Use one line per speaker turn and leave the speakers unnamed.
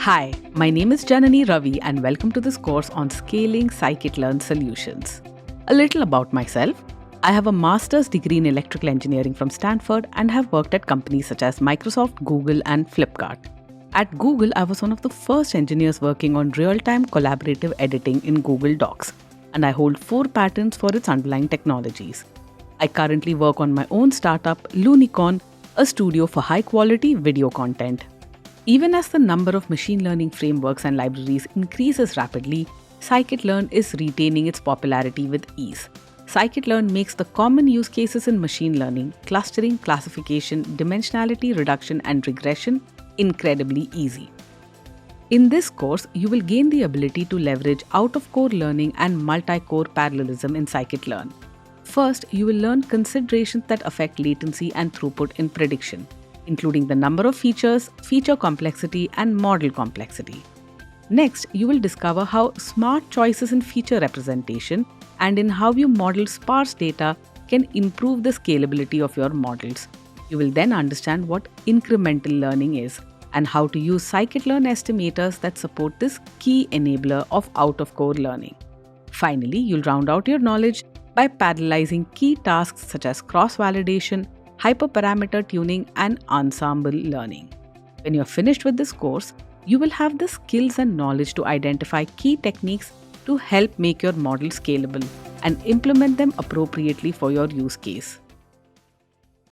Hi, my name is Janani Ravi and welcome to this course on scaling Scikit-learn solutions. A little about myself. I have a master's degree in electrical engineering from Stanford and have worked at companies such as Microsoft, Google and Flipkart. At Google, I was one of the first engineers working on real-time collaborative editing in Google Docs, and I hold 4 patents for its underlying technologies. I currently work on my own startup, Lunicorn, a studio for high-quality video content. Even as the number of machine learning frameworks and libraries increases rapidly, Scikit-learn is retaining its popularity with ease. Scikit-learn makes the common use cases in machine learning, clustering, classification, dimensionality reduction, and regression incredibly easy. In this course, you will gain the ability to leverage out-of-core learning and multi-core parallelism in Scikit-learn. First, you will learn considerations that affect latency and throughput in prediction, including the number of features, feature complexity, and model complexity. Next, you will discover how smart choices in feature representation and in how you model sparse data can improve the scalability of your models. You will then understand what incremental learning is and how to use Scikit-learn estimators that support this key enabler of out-of-core learning. Finally, you'll round out your knowledge by parallelizing key tasks such as cross-validation, hyperparameter tuning, and ensemble learning. When you're finished with this course, you will have the skills and knowledge to identify key techniques to help make your model scalable and implement them appropriately for your use case.